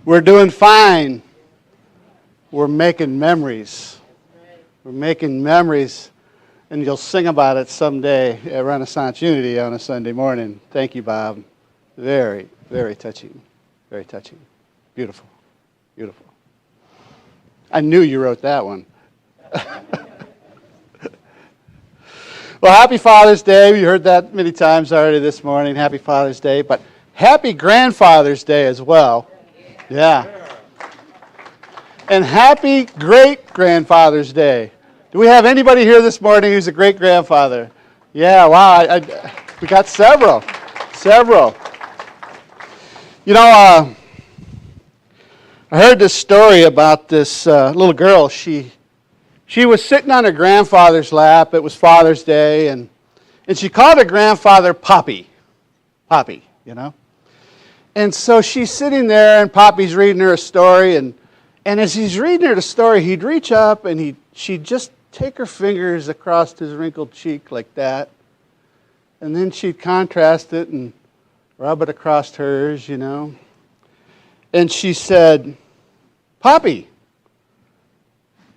We're doing fine. We're making memories. We're making memories, and you'll sing about it someday at Renaissance Unity on a Sunday morning. Thank you, Bob. Very, very touching. Very touching. Beautiful. Beautiful. I knew you wrote that one. Well, happy Father's Day. You heard that many times already this morning. Happy Father's Day. But happy Grandfather's Day as well. Yeah. And happy Great-Grandfather's Day. Do we have anybody here this morning who's a great-grandfather? Yeah, wow. We got several. Several. You know, I heard this story about this little girl. She was sitting on her grandfather's lap. It was Father's Day, and she called her grandfather Poppy. Poppy, you know. And so she's sitting there, and Poppy's reading her a story, and as he's reading her the story, he'd reach up, and she'd just take her fingers across his wrinkled cheek like that, and then she'd contrast it and rub it across hers, you know. And she said, "Poppy,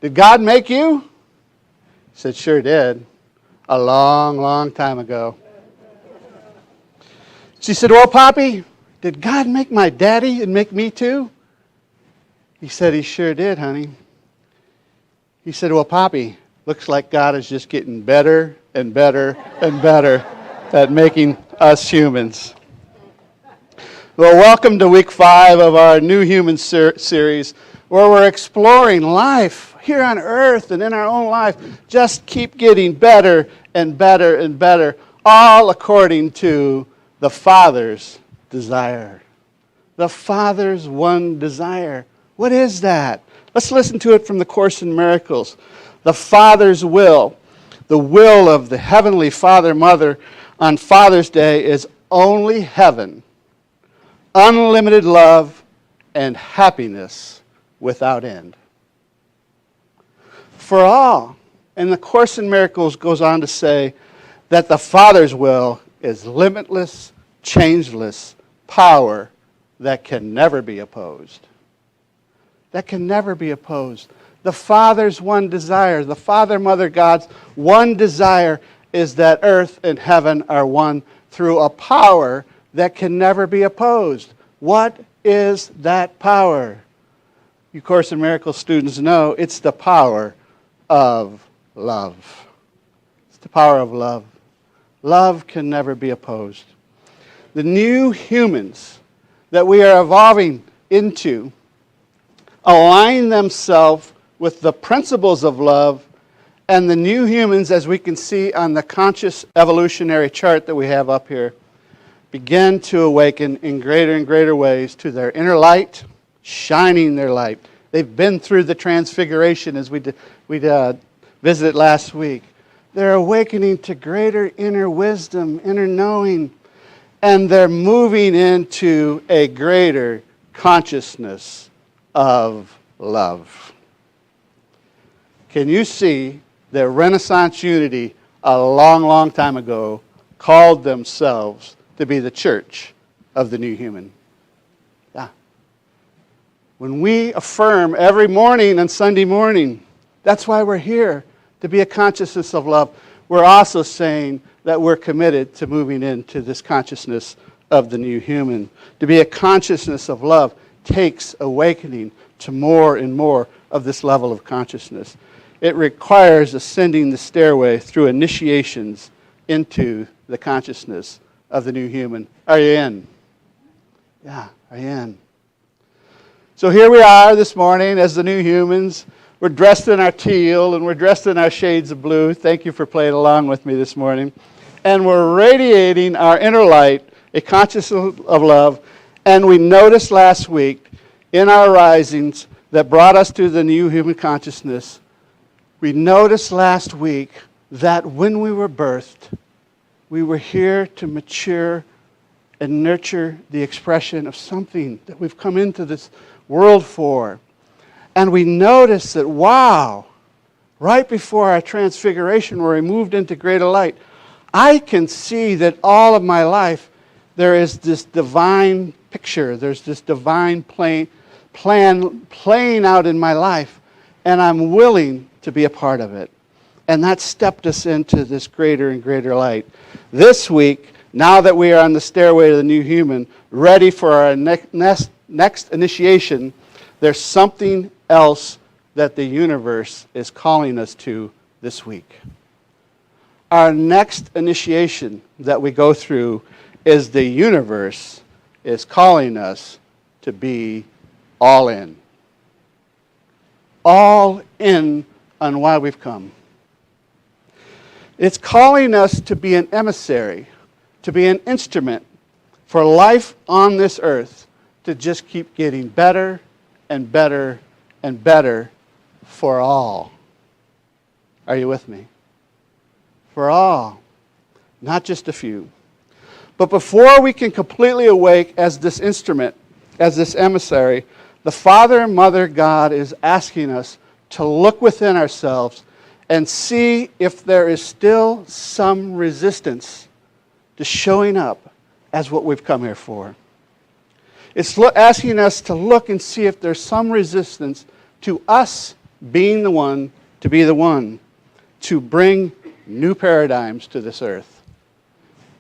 did God make you?" He said, "Sure did. A long, long time ago." She said, "Well, Poppy, did God make my daddy and make me too?" He said, "He sure did, honey." He said, "Well, Poppy, looks like God is just getting better and better and better at making us humans." Well, welcome to week 5 of our New Human series, where we're exploring life here on earth and in our own life. Just keep getting better and better and better, all according to the Father's desire. The Father's one desire. What is that? Let's listen to it from the Course in Miracles. The Father's will, the will of the Heavenly Father, Mother on Father's Day is only heaven, unlimited love, and happiness without end. For all. And the Course in Miracles goes on to say that the Father's will is limitless, changeless power that can never be opposed. That can never be opposed. The Father's one desire, the Father, Mother, God's one desire is that earth and heaven are one through a power that can never be opposed. What is that power? You Course in Miracles students know it's the power of love. It's the power of love. Love can never be opposed. The new humans that we are evolving into align themselves with the principles of love, and the new humans, as we can see on the conscious evolutionary chart that we have up here, begin to awaken in greater and greater ways to their inner light, shining their light. They've been through the transfiguration as we visited last week. They're awakening to greater inner wisdom, inner knowing, and they're moving into a greater consciousness of love. Can you see that Renaissance Unity a long, long time ago called themselves to be the church of the new human? Yeah. When we affirm every morning on Sunday morning, that's why we're here, to be a consciousness of love. We're also saying that we're committed to moving into this consciousness of the new human. To be a consciousness of love takes awakening to more and more of this level of consciousness. It requires ascending the stairway through initiations into the consciousness of the new human. Are you in? Yeah, are you in? So here we are this morning as the new humans. We're dressed in our teal and we're dressed in our shades of blue. Thank you for playing along with me this morning. And we're radiating our inner light, a consciousness of love. And we noticed last week in our risings that brought us to the new human consciousness, we noticed last week that when we were birthed, we were here to mature and nurture the expression of something that we've come into this world for. And we noticed that, wow, right before our transfiguration where we moved into greater light, I can see that all of my life there is this divine picture, there's this divine plan playing out in my life, and I'm willing to be a part of it. And that stepped us into this greater and greater light. This week, now that we are on the stairway to the new human, ready for our next initiation, there's something else that the universe is calling us to this week. Our next initiation that we go through is the universe is calling us to be all in. All in on why we've come. It's calling us to be an emissary, to be an instrument for life on this earth to just keep getting better and better and better for all. Are you with me? For all, not just a few. But before we can completely awake as this instrument, as this emissary, the Father and Mother God is asking us to look within ourselves and see if there is still some resistance to showing up as what we've come here for. It's asking us to look and see if there's some resistance to us being the one to be the one to bring new paradigms to this earth.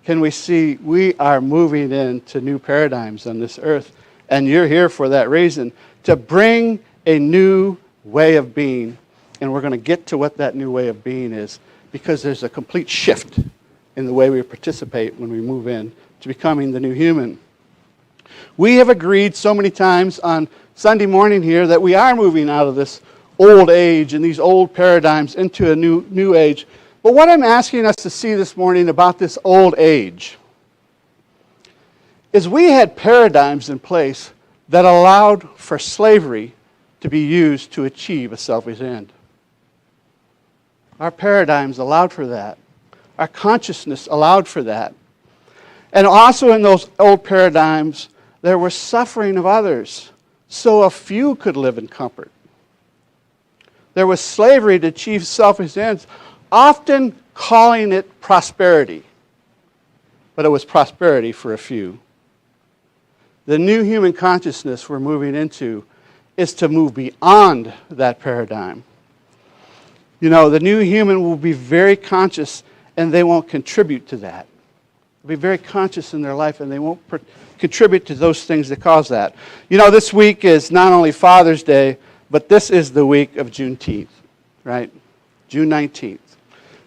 Can we see we are moving into new paradigms on this earth, and you're here for that reason, to bring a new way of being. And we're going to get to what that new way of being is, because there's a complete shift in the way we participate when we move in to becoming the new human. We have agreed so many times on Sunday morning here that we are moving out of this old age and these old paradigms into a new age. But what I'm asking us to see this morning about this old age is we had paradigms in place that allowed for slavery to be used to achieve a selfish end. Our paradigms allowed for that. Our consciousness allowed for that. And also in those old paradigms, there was suffering of others, so a few could live in comfort. There was slavery to achieve selfish ends, often calling it prosperity. But it was prosperity for a few. The new human consciousness we're moving into is to move beyond that paradigm. You know, the new human will be very conscious, and they won't contribute to that. They'll be very conscious in their life, and they won't contribute to those things that cause that. You know, this week is not only Father's Day, but this is the week of Juneteenth, right? June 19th.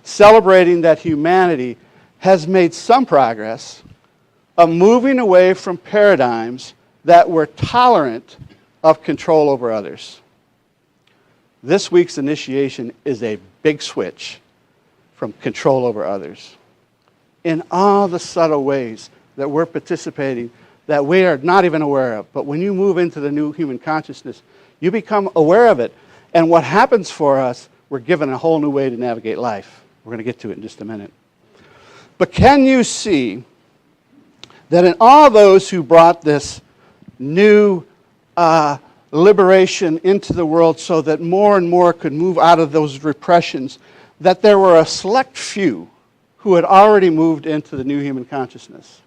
Celebrating that humanity has made some progress of moving away from paradigms that were tolerant of control over others. This week's initiation is a big switch from control over others. In all the subtle ways that we're participating that we are not even aware of. But when you move into the new human consciousness, you become aware of it. And what happens for us, we're given a whole new way to navigate life. We're going to get to it in just a minute. But can you see that in all those who brought this new liberation into the world so that more and more could move out of those repressions, that there were a select few who had already moved into the new human consciousness?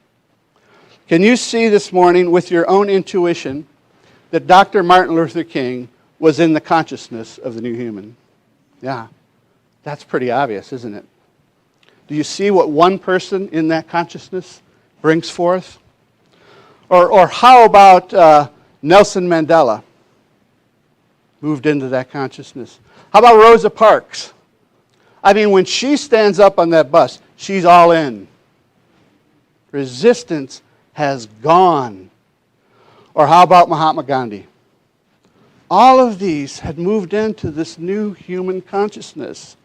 Can you see this morning with your own intuition that Dr. Martin Luther King was in the consciousness of the new human? Yeah, that's pretty obvious, isn't it? Do you see what one person in that consciousness brings forth? Or how about Nelson Mandela moved into that consciousness? How about Rosa Parks? I mean, when she stands up on that bus, she's all in. Resistance has gone. Or how about Mahatma Gandhi? All of these had moved into this new human consciousness.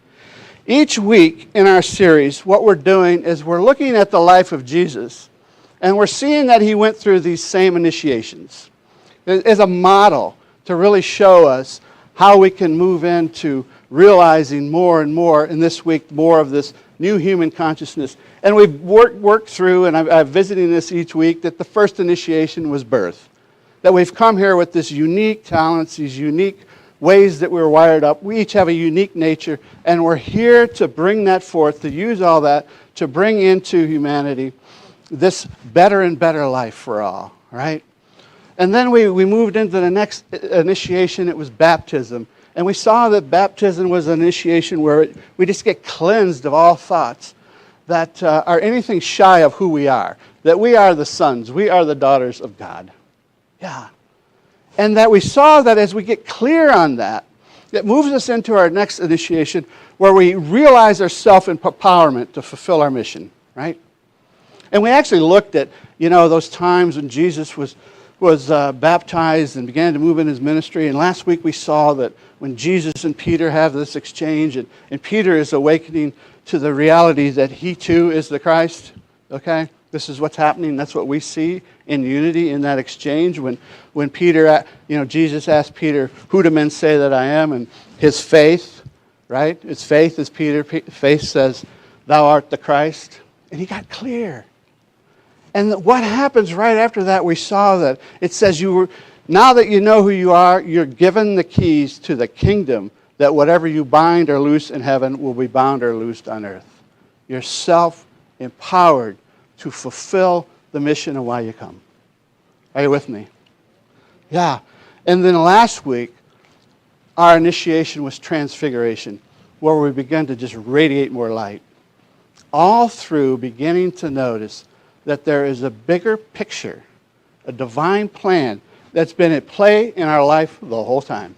Each week in our series, what we're doing is we're looking at the life of Jesus, and we're seeing that he went through these same initiations as a model to really show us how we can move into realizing more and more, in this week, more of this new human consciousness. And we've worked through, and I'm visiting this each week, that the first initiation was birth. That we've come here with this unique talents, these unique ways that we're wired up. We each have a unique nature, and we're here to bring that forth, to use all that, to bring into humanity this better and better life for all, right? And then we moved into the next initiation. It was baptism. And we saw that baptism was an initiation where we just get cleansed of all thoughts that are anything shy of who we are. That we are the sons, we are the daughters of God. Yeah. And that we saw that as we get clear on that, it moves us into our next initiation where we realize our self-empowerment to fulfill our mission, right? And we actually looked at, those times when Jesus was baptized and began to move in his ministry. And last week we saw that when Jesus and Peter have this exchange, and Peter is awakening to the reality that he too is the Christ, okay? This is what's happening. That's what we see in unity in that exchange. When Peter, Jesus asked Peter, "Who do men say that I am?" And his faith, right? His faith is Peter. Faith says, "Thou art the Christ." And he got clear. And what happens right after that, we saw that it says, now that you know who you are, you're given the keys to the kingdom, that whatever you bind or loose in heaven will be bound or loosed on earth. You're self-empowered to fulfill the mission of why you come. Are you with me? Yeah. And then last week, our initiation was transfiguration, where we began to just radiate more light. All through beginning to notice that there is a bigger picture, a divine plan that's been at play in our life the whole time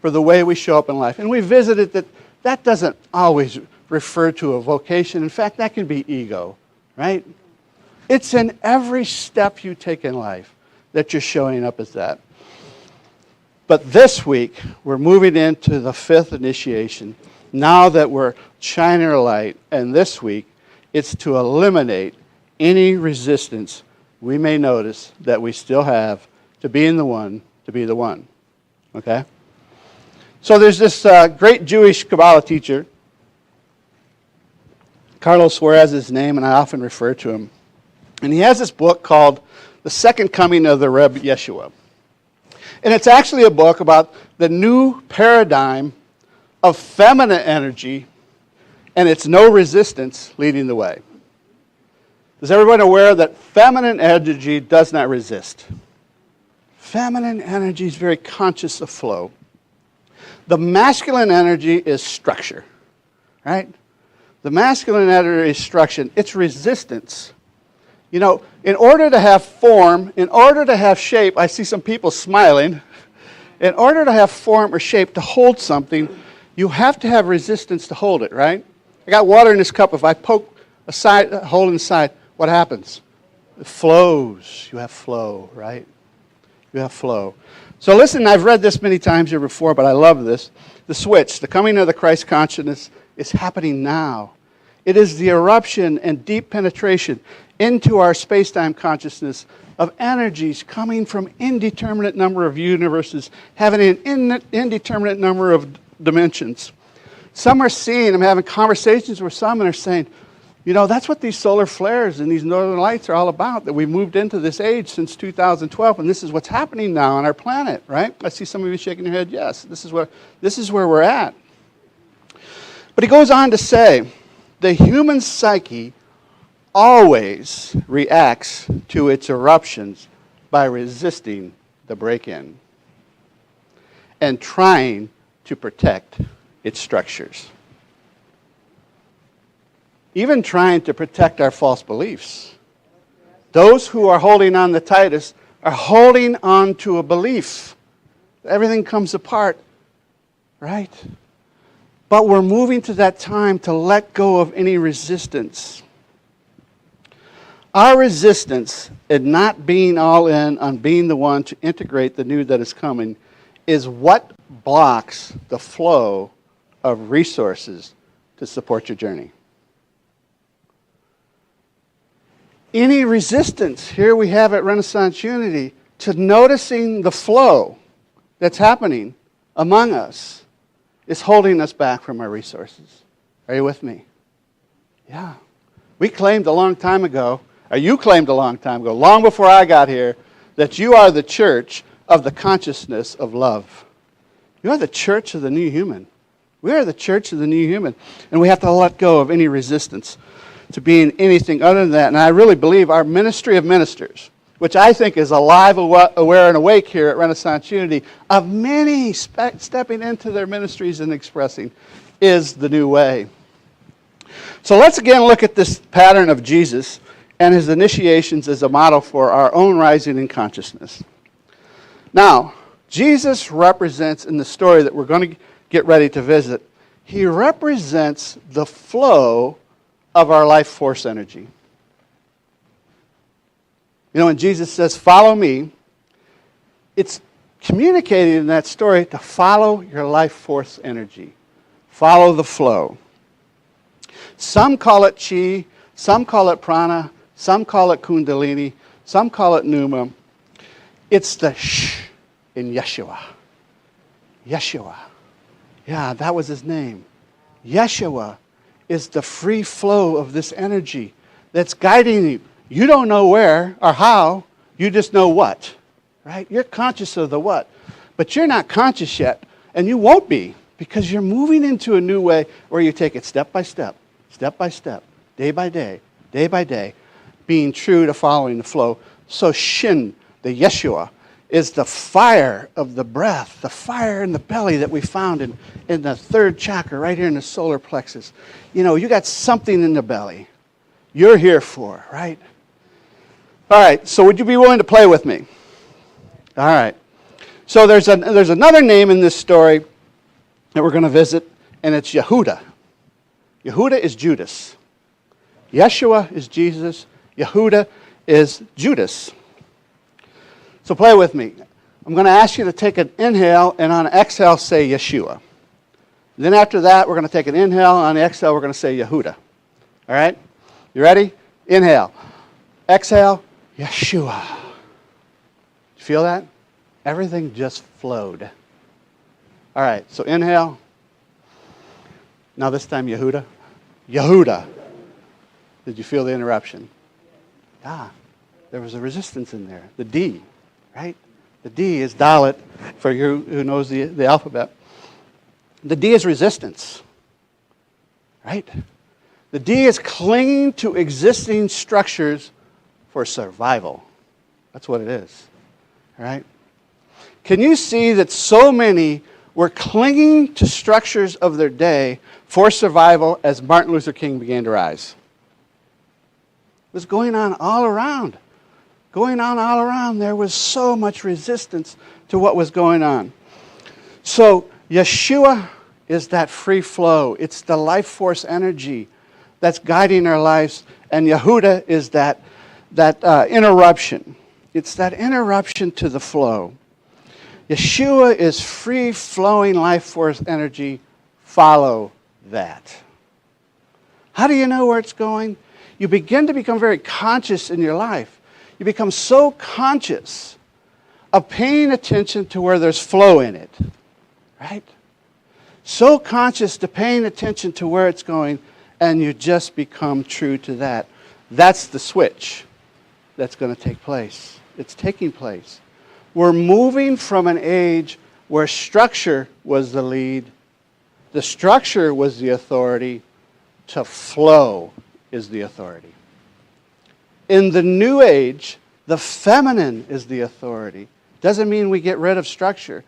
for the way we show up in life. And we visited that doesn't always refer to a vocation. In fact, that can be ego, right? It's in every step you take in life that you're showing up as that. But this week, we're moving into the fifth initiation. Now that we're shining our light, and this week, it's to eliminate any resistance we may notice that we still have to being the one, to be the one. Okay? So there's this great Jewish Kabbalah teacher. Carlos Suarez is his name, and I often refer to him. And he has this book called The Second Coming of the Reb Yeshua. And it's actually a book about the new paradigm of feminine energy, and it's no resistance leading the way. Is everyone aware that feminine energy does not resist? Feminine energy is very conscious of flow. The masculine energy is structure, right? The masculine energy is structure. It's resistance. In order to have form, in order to have shape, I see some people smiling. In order to have form or shape to hold something, you have to have resistance to hold it, right? I got water in this cup. If I poke a hole inside, what happens? It flows. You have flow, right? You have flow. So listen, I've read this many times here before, but I love this. The switch, the coming of the Christ consciousness, is happening now. It is the eruption and deep penetration into our space-time consciousness of energies coming from indeterminate number of universes, having an indeterminate number of dimensions. Some are seeing, I'm having conversations with some and are saying, that's what these solar flares and these northern lights are all about, that we moved into this age since 2012, and this is what's happening now on our planet, right? I see some of you shaking your head, yes, this is where we're at. But he goes on to say, the human psyche always reacts to its eruptions by resisting the break-in and trying to protect its structures. Even trying to protect our false beliefs. Those who are holding on the tightest are holding on to a belief. Everything comes apart, right? But we're moving to that time to let go of any resistance. Our resistance in not being all in on being the one to integrate the new that is coming is what blocks the flow of resources to support your journey. Any resistance, here we have at Renaissance Unity, to noticing the flow that's happening among us is holding us back from our resources. Are you with me? Yeah. We claimed a long time ago, or you claimed a long time ago, long before I got here, that you are the church of the consciousness of love. You are the church of the new human. We are the church of the new human. And we have to let go of any resistance to being anything other than that. And I really believe our ministry of ministers, which I think is alive, aware, and awake here at Renaissance Unity, of many stepping into their ministries and expressing, is the new way. So let's again look at this pattern of Jesus and his initiations as a model for our own rising in consciousness. Now, Jesus represents, in the story that we're going to get ready to visit, he represents the flow of our life force energy. You know, when Jesus says, follow me, it's communicated in that story to follow your life force energy. Follow the flow. Some call it chi, some call it prana, some call it kundalini, some call it pneuma. It's the sh in Yeshua. Yeshua. Yeah, that was his name. Yeshua is the free flow of this energy that's guiding you. You don't know where or how, you just know what, right? You're conscious of the what, but you're not conscious yet, and you won't be, because you're moving into a new way where you take it step by step, day by day, being true to following the flow. So Shin, the Yeshua, is the fire of the breath, the fire in the belly that we found in the third chakra, right here in the solar plexus. You know, you got something in the belly you're here for, right? All right, so would you be willing to play with me? All right. So there's another name in this story that we're going to visit, and it's Yehuda. Yehuda is Judas. Yeshua is Jesus. Yehuda is Judas. So play with me. I'm going to ask you to take an inhale, and on an exhale, say Yeshua. Then after that, we're going to take an inhale, and on the exhale, we're going to say Yehuda. All right? You ready? Inhale. Exhale. Yeshua. You feel that? Everything just flowed. All right, so inhale. Now this time Yehuda. Yehuda. Did you feel the interruption? Ah, there was a resistance in there. The D, right? The D is Dalet, for you who knows the alphabet. The D is resistance, right? The D is clinging to existing structures for survival. That's what it is, all right? Can you see that so many were clinging to structures of their day for survival as Martin Luther King began to rise? It was going on all around. There was so much resistance to what was going on. So Yeshua is that free flow. It's the life force energy that's guiding our lives. And Yehuda is that interruption. It's that interruption to the flow. Yeshua is free-flowing life force energy. Follow that. How do you know where it's going? You begin to become very conscious in your life. You become so conscious of paying attention to where there's flow in it, right? So conscious to paying attention to where it's going, and you just become true to that. That's the switch that's going to take place. It's taking place. We're moving from an age where structure was the lead, the structure was the authority, to flow is the authority. In the new age, the feminine is the authority. Doesn't mean we get rid of structure,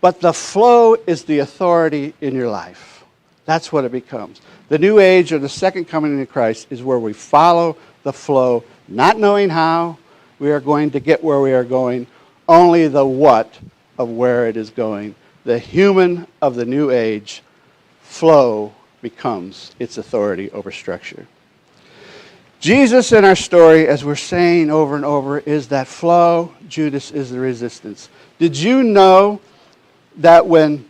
but the flow is the authority in your life. That's what it becomes. The new age, or the second coming of Christ, is where we follow the flow, not knowing how we are going to get where we are going, only the what of where it is going. The human of the new age, flow becomes its authority over structure. Jesus in our story, as we're saying over and over, is that flow. Judas is the resistance. Do you know when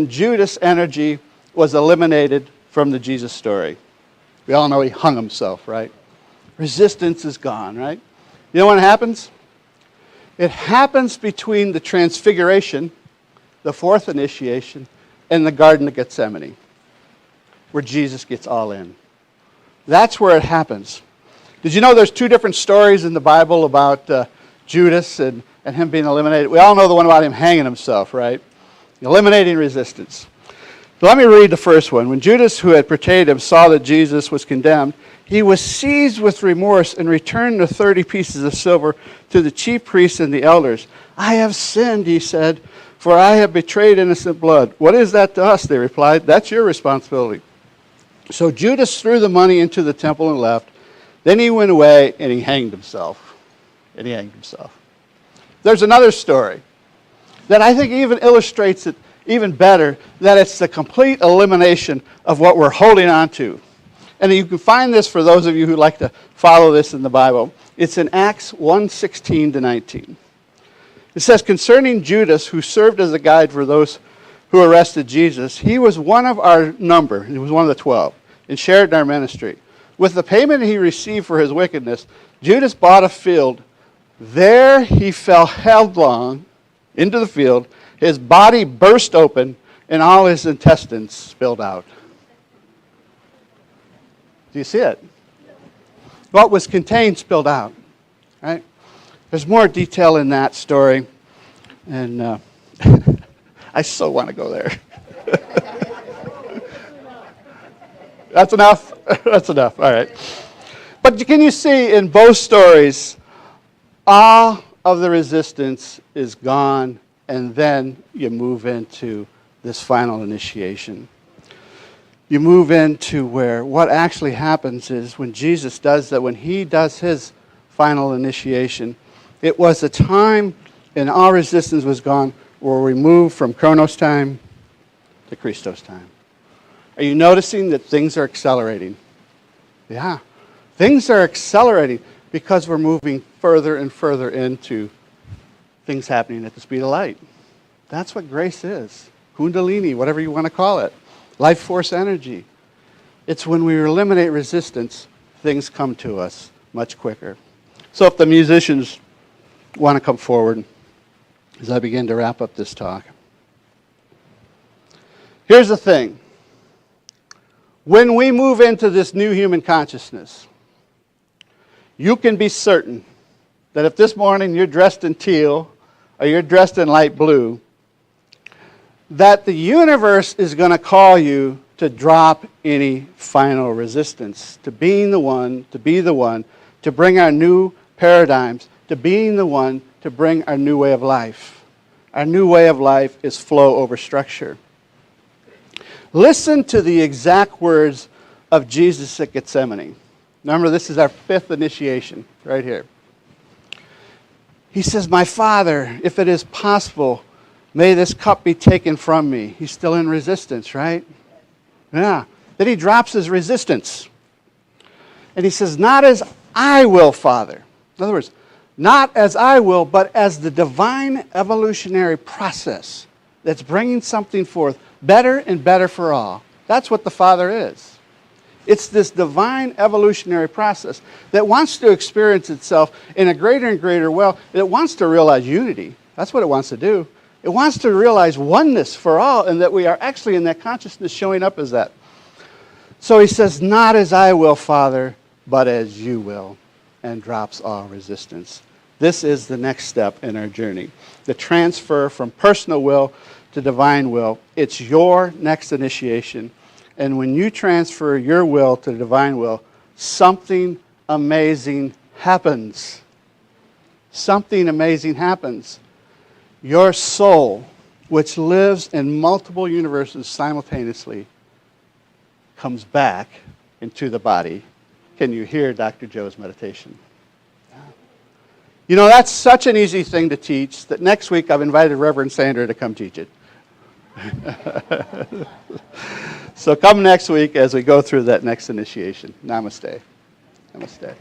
Judas' energy was eliminated from the Jesus story? We all know he hung himself, right? Resistance is gone, right? You know what happens? It happens between the transfiguration, the fourth initiation, and the Garden of Gethsemane, where Jesus gets all in. That's where it happens. Did you know there's two different stories in the Bible about Judas and him being eliminated? We all know the one about him hanging himself, right? Eliminating resistance. So let me read the first one. When Judas, who had betrayed him, saw that Jesus was condemned, He was seized with remorse and returned the 30 pieces of silver to the chief priests and the elders. I have sinned, he said, for I have betrayed innocent blood. What is that to us? They replied. That's your responsibility. So Judas threw the money into the temple and left. Then he went away and he hanged himself. There's another story that I think even illustrates it even better, that it's the complete elimination of what we're holding on to. And you can find this for those of you who like to follow this in the Bible. It's in Acts 1:16-19. It says, concerning Judas, who served as a guide for those who arrested Jesus, he was one of our number. He was one of the 12 and shared in our ministry. With the payment he received for his wickedness, Judas bought a field. There he fell headlong into the field. His body burst open and all his intestines spilled out. Do you see it? What was contained spilled out. Right? There's more detail in that story. And I so want to go there. That's enough? That's enough. All right. But can you see in both stories, all of the resistance is gone, and then you move into this final initiation. You move into where what actually happens is when Jesus does that, when he does his final initiation, it was a time and all resistance was gone, where we move from Chronos time to Christos time. Are you noticing that things are accelerating? Yeah. Things are accelerating because we're moving further and further into things happening at the speed of light. That's what grace is. Kundalini, whatever you want to call it. Life force energy. It's when we eliminate resistance, things come to us much quicker. So if the musicians want to come forward as I begin to wrap up this talk. Here's the thing. When we move into this new human consciousness, you can be certain that if this morning you're dressed in teal or you're dressed in light blue, that the universe is going to call you to drop any final resistance, to being the one, to be the one, to bring our new paradigms, to being the one to bring our new way of life. Our new way of life is flow over structure. Listen to the exact words of Jesus at Gethsemane. Remember, this is our 5th initiation right here. He says, my Father, if it is possible, may this cup be taken from me. He's still in resistance, right? Yeah. Then he drops his resistance. And he says, not as I will, Father. In other words, not as I will, but as the divine evolutionary process that's bringing something forth better and better for all. That's what the Father is. It's this divine evolutionary process that wants to experience itself in a greater and greater way. It wants to realize unity. That's what it wants to do. It wants to realize oneness for all, and that we are actually in that consciousness showing up as that. So he says, not as I will, Father, but as you will, and drops all resistance. This is the next step in our journey. The transfer from personal will to divine will. It's your next initiation. And when you transfer your will to the divine will, something amazing happens. Something amazing happens. Your soul, which lives in multiple universes simultaneously, comes back into the body. Can you hear Dr. Joe's meditation? You know, that's such an easy thing to teach that next week I've invited Reverend Sandra to come teach it. So come next week as we go through that next initiation. Namaste. Namaste.